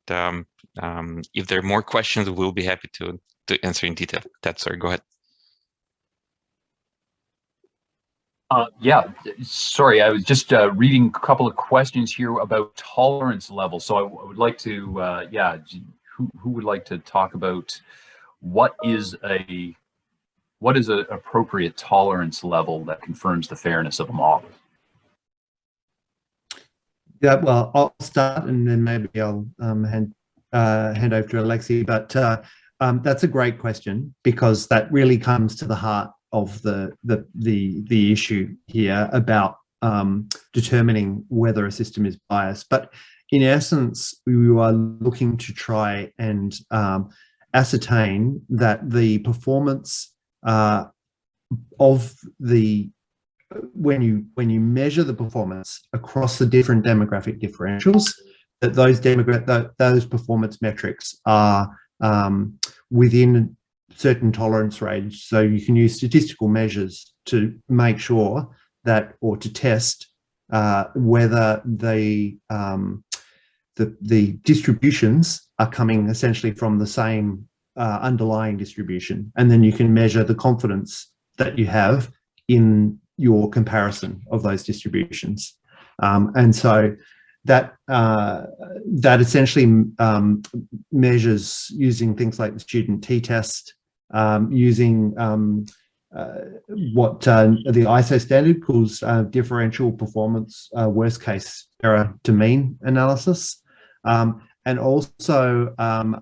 if there are more questions, we'll be happy to answer in detail. Sorry, go ahead. Yeah, sorry, I was just reading a couple of questions here about tolerance level. So I would like to, who would like to talk about what is an appropriate tolerance level that confirms the fairness of a model? Yeah, well, I'll start and then maybe I'll hand over to Alexei. But that's a great question, because that really comes to the heart of the issue here about determining whether a system is biased. But in essence, we are looking to try and ascertain that the performance of the when you measure the performance across the different demographic differentials, that those performance metrics are within certain tolerance range. So you can use statistical measures to make sure that, or to test whether the distributions are coming essentially from the same underlying distribution, and then you can measure the confidence that you have in your comparison of those distributions. And so that essentially measures using things like the student t-test, using what the ISO standard calls differential performance worst case error to mean analysis. And also,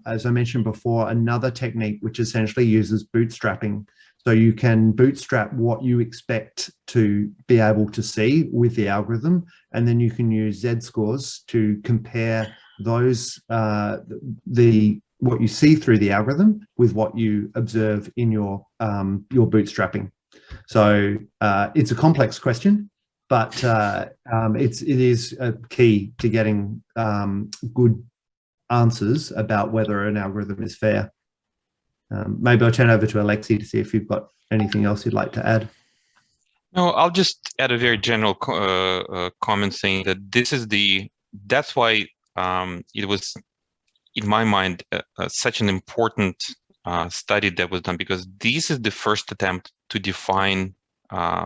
as I mentioned before, another technique which essentially uses bootstrapping. So you can bootstrap what you expect to be able to see with the algorithm, and then you can use z-scores to compare those, what you see through the algorithm with what you observe in your bootstrapping. So it's a complex question, but it is a key to getting good answers about whether an algorithm is fair. Maybe I'll turn over to Alexi to see if you've got anything else you'd like to add. No, I'll just add a very general comment saying that that's why it was, in my mind, such an important study that was done, because this is the first attempt to define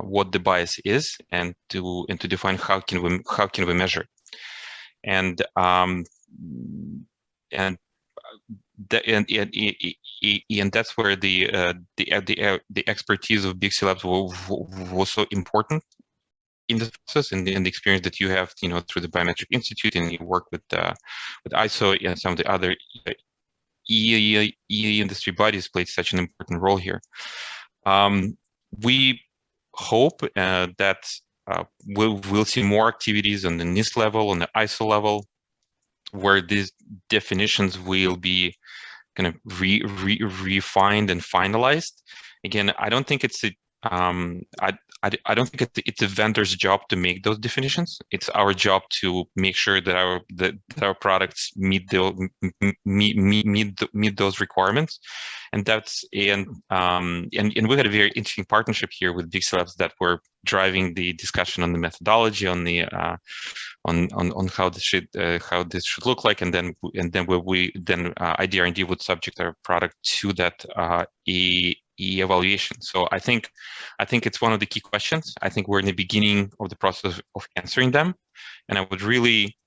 what the bias is and to define how can we measure it. And that's where the expertise of Bixi Labs was so important in this process, and the experience that you have, through the Biometric Institute, and you work with ISO and some of the other industry bodies played such an important role here. We hope that we'll see more activities on the NIST level, on the ISO level, where these definitions will be kind of refined and finalized. Again, I don't think it's I don't think it's a vendor's job to make those definitions. It's our job to make sure that our products meet those requirements, and that's and we had a very interesting partnership here with Bixi Labs that we're driving the discussion on the methodology, on the on how this should look like, and then IDR&D would subject our product to that evaluation. So I think it's one of the key questions. I think we're in the beginning of the process of answering them, and I would really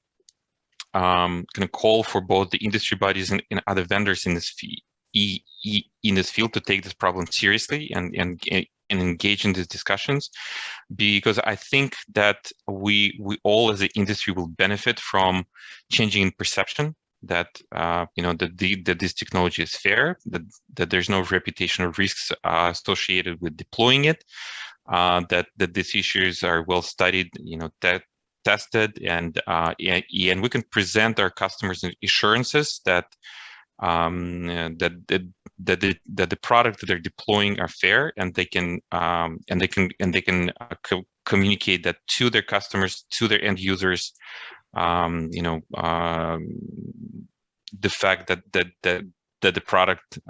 kind of call for both the industry bodies and other vendors in this field to take this problem seriously and engage in these discussions, because I think that we all as an industry will benefit from changing in perception that that this technology is fair, that there's no reputational risks associated with deploying it, that these issues are well studied, tested, and we can present our customers assurances that the product that they're deploying are fair, and they can communicate that to their customers, to their end users. The fact that the product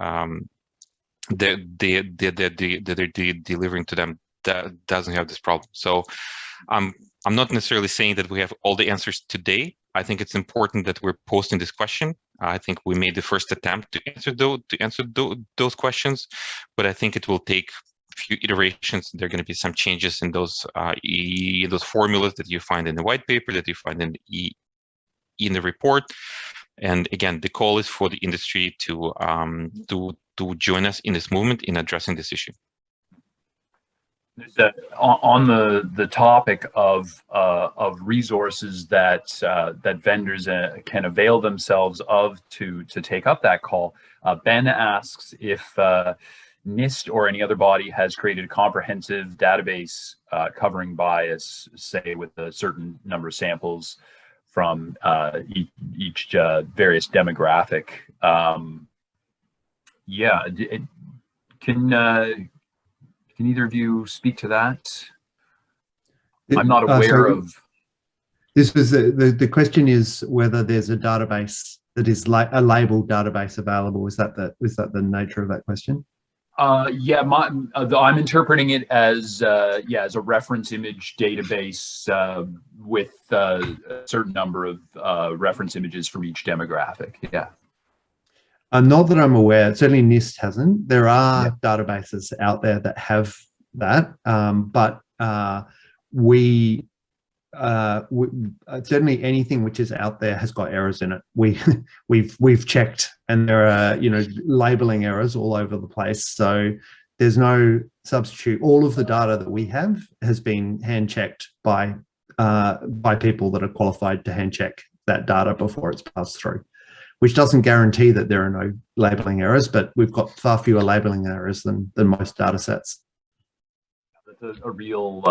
that they're delivering to them that doesn't have this problem. So I'm not necessarily saying that we have all the answers today. I think it's important that we're posting this question. I think we made the first attempt to answer those questions, but I think it will take a few iterations. There are going to be some changes in those formulas that you find in the white paper, that you find in the report. And again, the call is for the industry to join us in this movement in addressing this issue. On the topic of resources that vendors can avail themselves of to take up that call, Ben asks if NIST or any other body has created a comprehensive database covering bias, say with a certain number of samples from each various demographic. Yeah, can either of you speak to that? I'm not aware of. This was the question is whether there's a database that is like a labeled database available. Is that the nature of that question? Yeah, I'm interpreting it as as a reference image database with a certain number of reference images from each demographic. Yeah. Not that I'm aware. Certainly NIST hasn't. There are databases out there that have that, but we certainly anything which is out there has got errors in it. We've checked, and there are labeling errors all over the place. So there's no substitute. All of the data that we have has been hand checked by people that are qualified to hand check that data before it's passed through, which doesn't guarantee that there are no labeling errors, but we've got far fewer labeling errors than most data sets. That's a real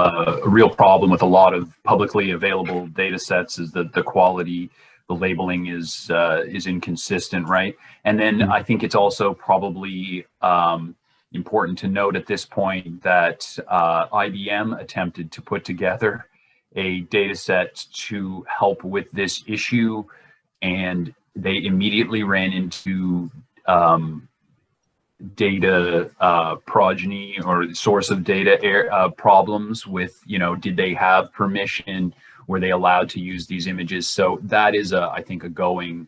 problem with a lot of publicly available data sets, is that the quality, the labeling is inconsistent, right? And then I think it's also probably important to note at this point that IBM attempted to put together a data set to help with this issue, and they immediately ran into data progeny or source of data problems with, did they have permission? Were they allowed to use these images? So that is, I think, a going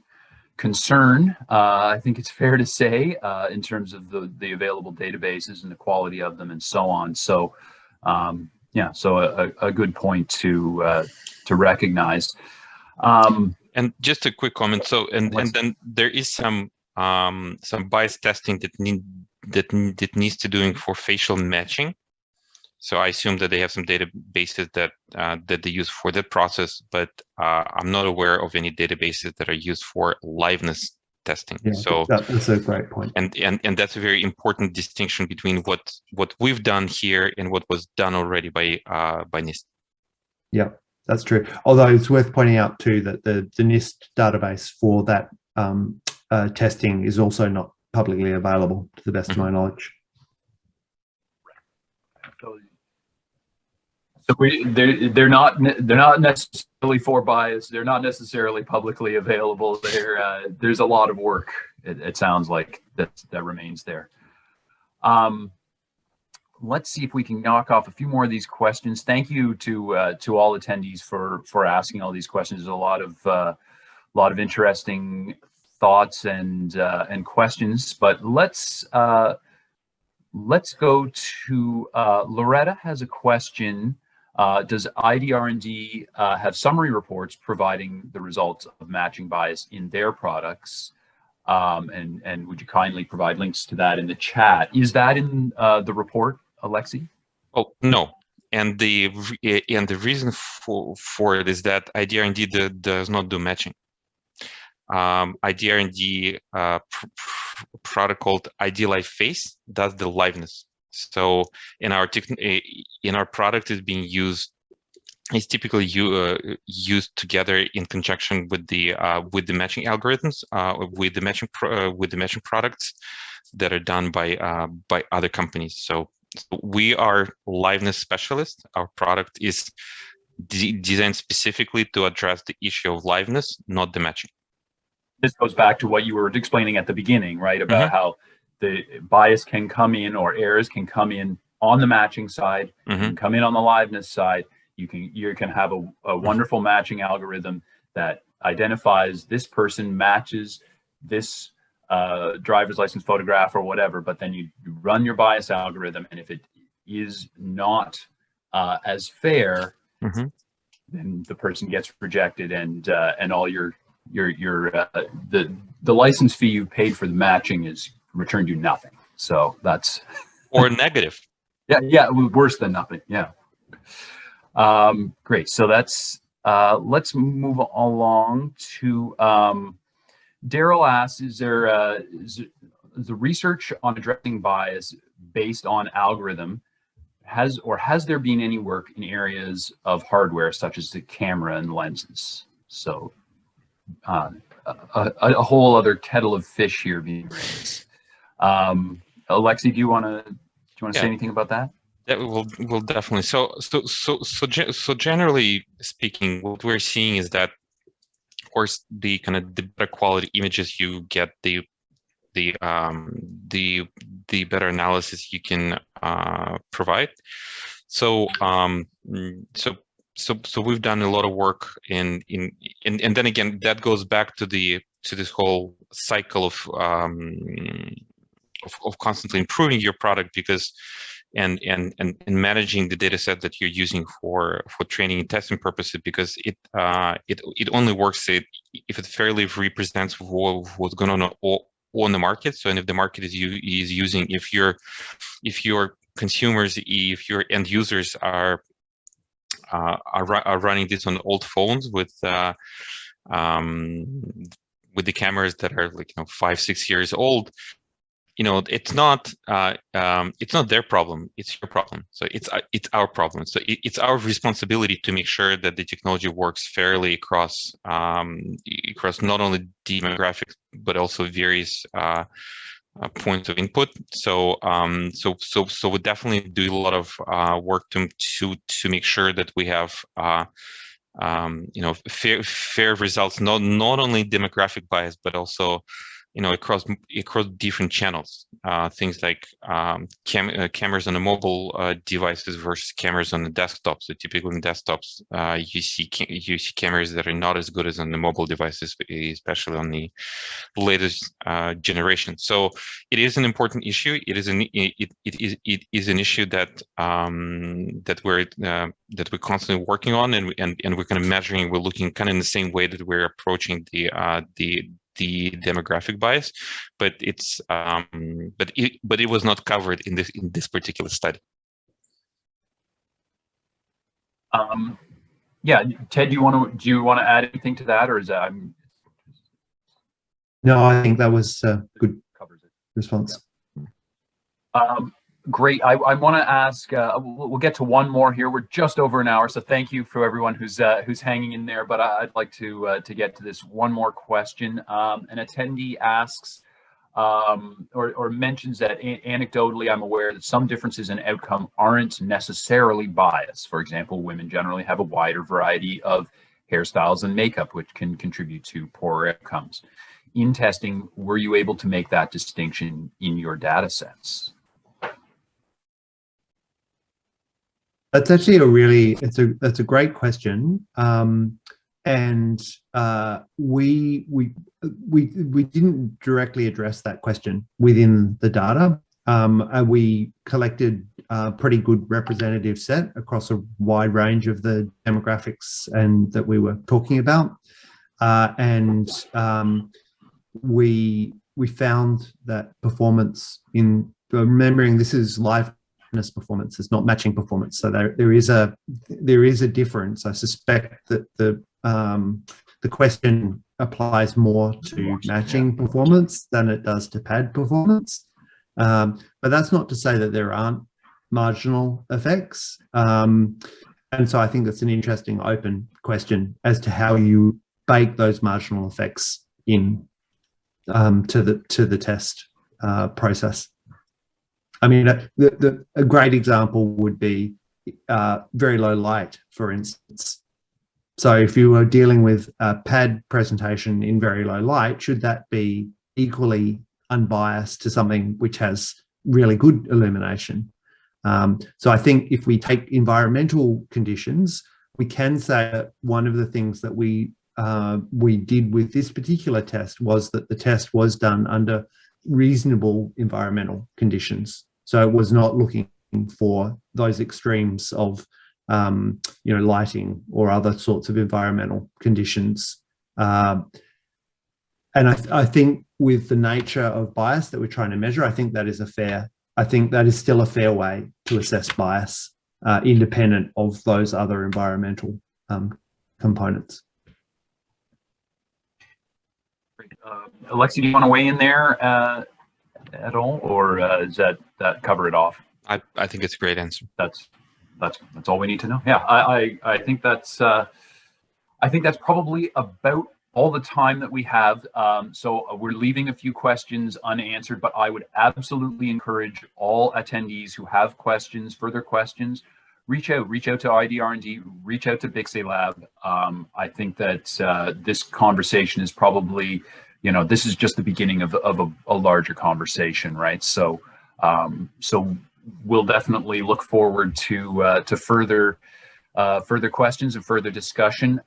concern. I think it's fair to say in terms of the available databases and the quality of them and so on. So so a good point to recognize. And just a quick comment. So, and then there is some bias testing that needs to doing for facial matching. So I assume that they have some databases that they use for that process, but I'm not aware of any databases that are used for liveness testing. Yeah, so that's a great point. And that's a very important distinction between what we've done here and what was done already by NIST. Yeah, that's true. Although it's worth pointing out too that the NIST database for that testing is also not publicly available, to the best of my knowledge. So they're not necessarily for bias. They're not necessarily publicly available. There's a lot of work. It sounds like that remains there. Let's see if we can knock off a few more of these questions. Thank you to all attendees for asking all these questions. There's a lot of interesting thoughts and questions. But let's go to Loretta has a question. Does IDR&D have summary reports providing the results of matching bias in their products? And would you kindly provide links to that in the chat? Is that in the report, Alexi? Oh, no. And the reason for it is that IDR&D does not do matching. IDR&D product called ID Live Face does the liveness. So in our product is being used, is typically used together in conjunction with the matching algorithms, with the matching products that are done by other companies. So we are liveness specialists. Our product is designed specifically to address the issue of liveness, not the matching. This goes back to what you were explaining at the beginning, right? About how the bias can come in, or errors can come in on the matching side, can come in on the liveness side. You can have a wonderful matching algorithm that identifies this person matches this driver's license photograph or whatever, but then you run your bias algorithm, and if it is not as fair, then the person gets rejected, and all the license fee you paid for the matching is returned you nothing. So that's or negative. Yeah, worse than nothing. Yeah. Great. So that's let's move along to Daryl asks, is the research on addressing bias based on algorithm, has there been any work in areas of hardware such as the camera and lenses? So a whole other kettle of fish here being raised. Alexi, do you want to say anything about that? Yeah, we'll definitely. So generally speaking, what we're seeing is that, of course, the better quality images you get, the better analysis you can provide. So we've done a lot of work and then again, that goes back to this whole cycle of constantly improving your product, because and managing the data set that you're using for training and testing purposes, because it only works if it fairly represents what's going on the market. So, and if the market is using, if your consumers, if your end users are running this on old phones with the cameras that are 5-6 years old, it's not their problem, it's your problem. So it's our problem. So it's our responsibility to make sure that the technology works fairly across not only demographics but also various points of input. So we definitely do a lot of work to make sure that we have fair results, not only demographic bias but also across different channels, things like cameras on the mobile devices versus cameras on the desktop. So typically on desktops, you see cameras that are not as good as on the mobile devices, especially on the latest generation. So it is an important issue. It is an issue that we're constantly working on, and we're kind of measuring. We're looking kind of in the same way that we're approaching the demographic bias, but it was not covered in this particular study. Yeah, Ted, do you want to add anything to that, or is that? No, I think that was a good response. Yeah. Great. I want to ask. We'll get to one more here. We're just over an hour, so thank you for everyone who's hanging in there. But I'd like to get to this one more question. An attendee asks or mentions that anecdotally, I'm aware that some differences in outcome aren't necessarily biased. For example, women generally have a wider variety of hairstyles and makeup, which can contribute to poorer outcomes. In testing, were you able to make that distinction in your data sets? That's actually that's a great question, and we didn't directly address that question within the data. We collected a pretty good representative set across a wide range of the demographics and that we were talking about, and we found that performance in, remembering this is live performance, is not matching performance, so there is a difference. I suspect that the question applies more to matching performance than it does to pad performance, but that's not to say that there aren't marginal effects, and so I think that's an interesting open question as to how you bake those marginal effects in to the test process. I mean, a great example would be very low light, for instance. So if you were dealing with a pad presentation in very low light, should that be equally unbiased to something which has really good illumination? So I think if we take environmental conditions, we can say that one of the things that we did with this particular test was that the test was done under reasonable environmental conditions. So it was not looking for those extremes of, lighting or other sorts of environmental conditions. And I think with the nature of bias that we're trying to measure, I think that is still a fair way to assess bias, independent of those other environmental components. Alexi, do you want to weigh in there? at all, or does that cover it off? I think it's a great answer. That's all we need to know. Yeah, I think that's probably about all the time that we have. So we're leaving a few questions unanswered, but I would absolutely encourage all attendees who have questions, further questions, reach out to IDR&D, reach out to Bixey Lab. I think that this conversation is probably, this is just the beginning of a larger conversation, right? So we'll definitely look forward to further questions and further discussion.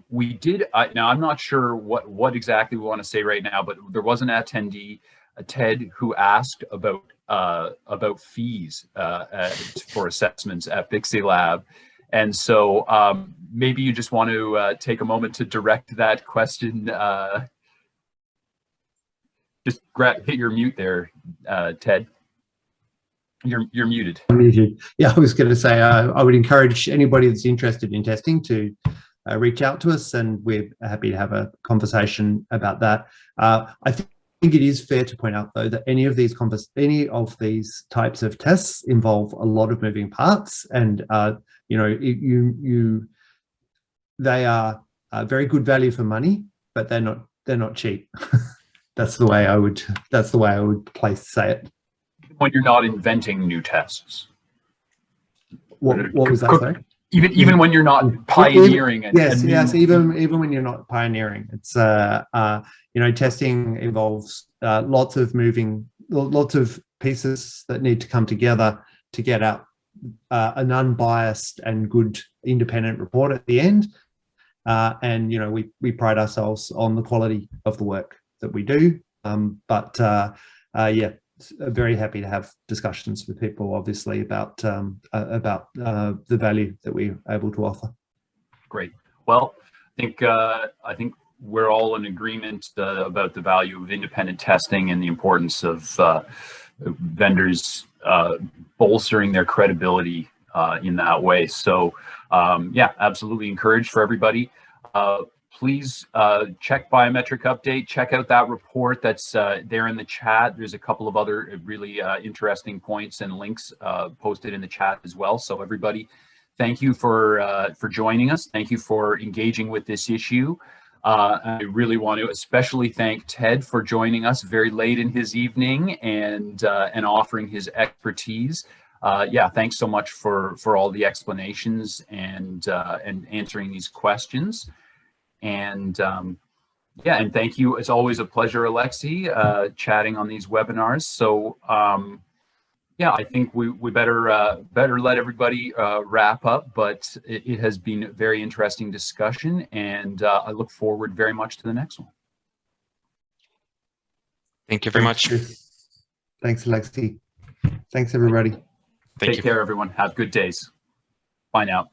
We did, now I'm not sure what exactly we want to say right now, but there was an attendee, Ted, who asked about fees for assessments at Bixey Lab. And so maybe you just want to take a moment to direct that question. Just hit your mute there, Ted. You're muted. Yeah, I was going to say I would encourage anybody that's interested in testing to reach out to us, and we're happy to have a conversation about that. I think it is fair to point out, though, that any of these types of tests involve a lot of moving parts, and they are very good value for money, but they're not cheap. That's the way I would say it. When you're not inventing new tests. What was that, sorry? Even when you're not pioneering it. Yes, even when you're not pioneering, it's testing involves lots of pieces that need to come together to get out an unbiased and good independent report at the end. And we pride ourselves on the quality of the work that we do. Very happy to have discussions with people, obviously, about the value that we're able to offer. Great. Well, I think we're all in agreement about the value of independent testing and the importance of vendors bolstering their credibility in that way. So, absolutely encouraged for everybody. Please check Biometric Update, check out that report that's there in the chat. There's a couple of other really interesting points and links posted in the chat as well. So everybody, thank you for joining us. Thank you for engaging with this issue. I really want to especially thank Ted for joining us very late in his evening and offering his expertise. Thanks so much for all the explanations and answering these questions. And and thank you. It's always a pleasure, Alexi, chatting on these webinars. So I think we better let everybody wrap up, but it has been a very interesting discussion, and I look forward very much to the next one. Thank you very much. Thanks, Alexi. Thanks, everybody. Take care, everyone. Have good days. Bye now.